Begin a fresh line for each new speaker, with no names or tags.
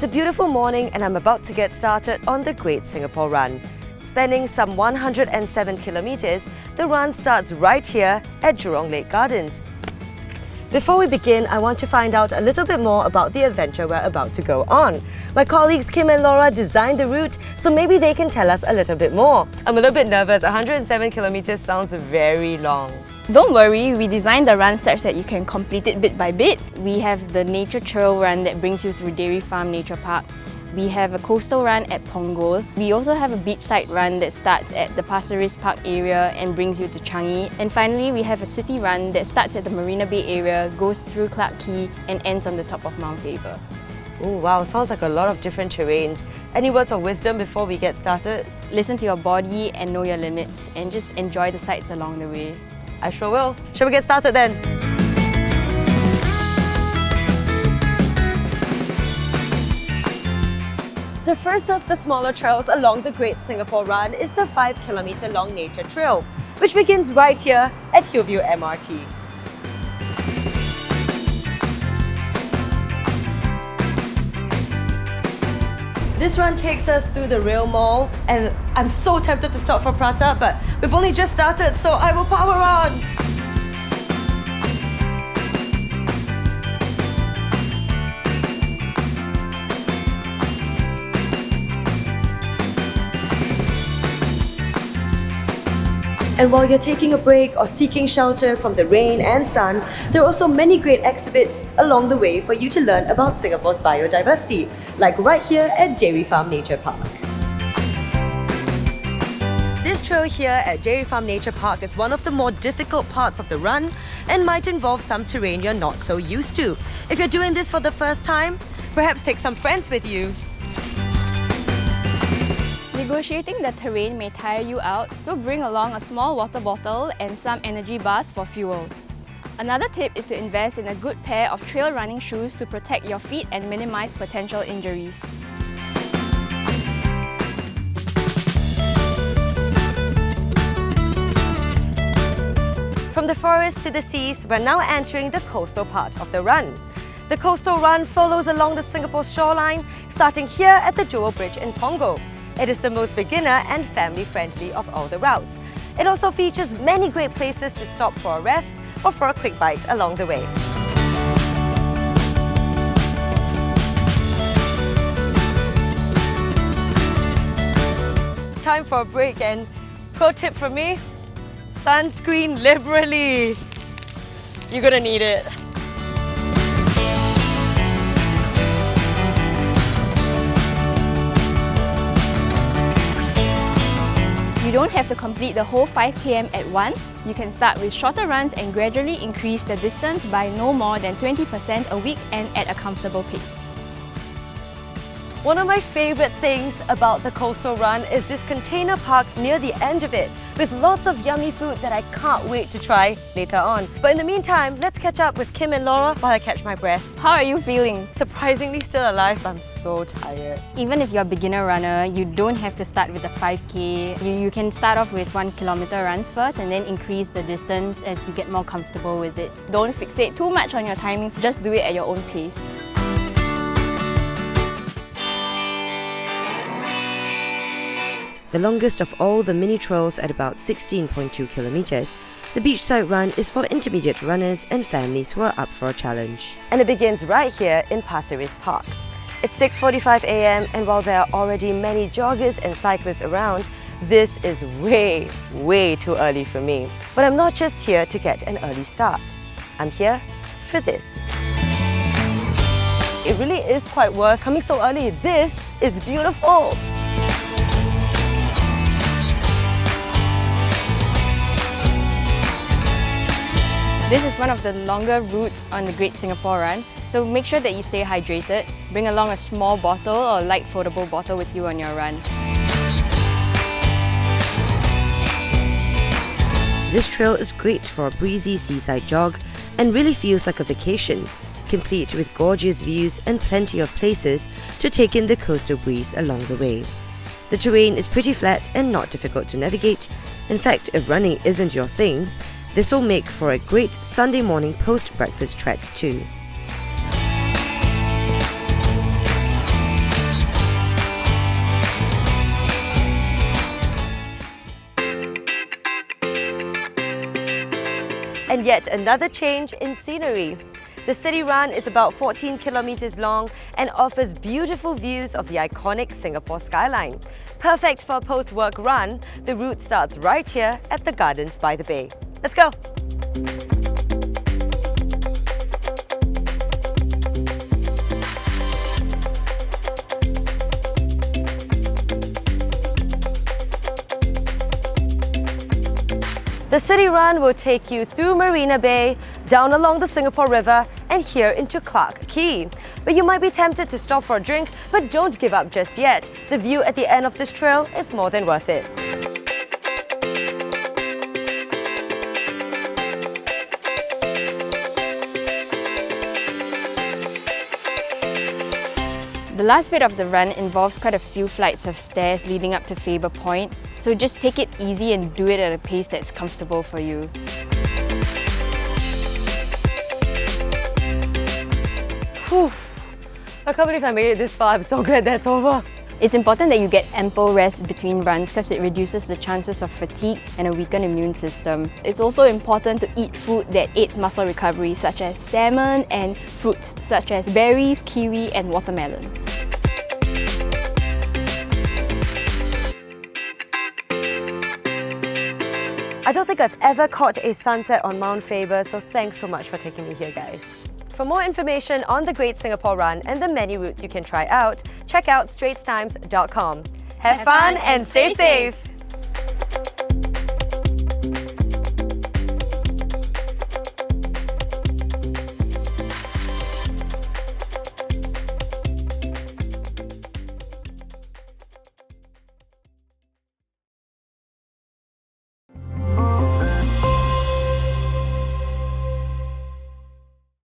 a beautiful morning and I'm about to get started on the Great Singapore Run. Spanning some 107 kilometers, the run starts right here at Jurong Lake Gardens. Before we begin, I want to find out a little bit more about the adventure we're about to go on. My colleagues Kim and Laura designed the route, so maybe they can tell us a little bit more. I'm a little bit nervous. 107 kilometers sounds very long.
Don't worry, we designed the run such that you can complete it bit by bit. We have the nature trail run that brings you through Dairy Farm Nature Park. We have a coastal run at Punggol. We also have a beachside run that starts at the Pasir Ris Park area and brings you to Changi. And finally, we have a city run that starts at the Marina Bay area, goes through Clarke Quay and ends on the top of Mount Faber.
Oh wow, sounds like a lot of different terrains. Any words of wisdom before we get started?
Listen to your body and know your limits and just enjoy the sights along the way.
I sure will. Shall we get started then? The first of the smaller trails along the Great Singapore Run is the 5-kilometer long nature trail, which begins right here at Hillview MRT. This run takes us through the rail mall and I'm so tempted to stop for prata, but we've only just started, so I will power on! And while you're taking a break or seeking shelter from the rain and sun, there are also many great exhibits along the way for you to learn about Singapore's biodiversity, like right here at Dairy Farm Nature Park. This trail here at Dairy Farm Nature Park is one of the more difficult parts of the run and might involve some terrain you're not so used to. If you're doing this for the first time, perhaps take some friends with you.
Negotiating the terrain may tire you out, so bring along a small water bottle and some energy bars for fuel. Another tip is to invest in a good pair of trail running shoes to protect your feet and minimize potential injuries.
From the forest to the seas, we're now entering the coastal part of the run. The coastal run follows along the Singapore shoreline, starting here at the Jewel Bridge in Punggol. It is the most beginner and family-friendly of all the routes. It also features many great places to stop for a rest or for a quick bite along the way. Time for a break, and pro tip from me, sunscreen liberally. You're gonna need it.
You don't have to complete the whole 5 km at once. You can start with shorter runs and gradually increase the distance by no more than 20% a week and at a comfortable pace.
One of my favourite things about the coastal run is this container park near the end of it, with lots of yummy food that I can't wait to try later on. But in the meantime, let's catch up with Kim and Laura while I catch my breath.
How are you feeling?
Surprisingly still alive, but I'm so tired.
Even if you're a beginner runner, you don't have to start with a 5k. You can start off with 1 kilometer runs first and then increase the distance as you get more comfortable with it. Don't fixate too much on your timings, just do it at your own pace.
The longest of all the mini trails at about 16.2 kilometers, the Beachside Run is for intermediate runners and families who are up for a challenge. And it begins right here in Pasir Ris Park. It's 6:45 a.m. and while there are already many joggers and cyclists around, this is way too early for me. But I'm not just here to get an early start. I'm here for this. It really is quite worth coming so early. This is beautiful.
This is one of the longer routes on the Great Singapore Run, so make sure that you stay hydrated. Bring along a small bottle or light foldable bottle with you on your run.
This trail is great for a breezy seaside jog and really feels like a vacation, complete with gorgeous views and plenty of places to take in the coastal breeze along the way. The terrain is pretty flat and not difficult to navigate. In fact, if running isn't your thing, this will make for a great Sunday morning post-breakfast trek too. And yet another change in scenery. The city run is about 14 kilometers long and offers beautiful views of the iconic Singapore skyline. Perfect for a post-work run, the route starts right here at the Gardens by the Bay. Let's go! The city run will take you through Marina Bay, down along the Singapore River and here into Clarke Quay. But you might be tempted to stop for a drink, but don't give up just yet. The view at the end of this trail is more than worth it.
The last bit of the run involves quite a few flights of stairs leading up to Faber Point, so just take it easy and do it at a pace that's comfortable for you.
Whew. I can't believe I made it this far. I'm so glad that's over.
It's important that you get ample rest between runs because it reduces the chances of fatigue and a weakened immune system. It's also important to eat food that aids muscle recovery, such as salmon, and fruits such as berries, kiwi and watermelon.
I don't think I've ever caught a sunset on Mount Faber, so thanks so much for taking me here, guys. For more information on the Great Singapore Run and the many routes you can try out, check out straitstimes.com. Have fun and stay safe!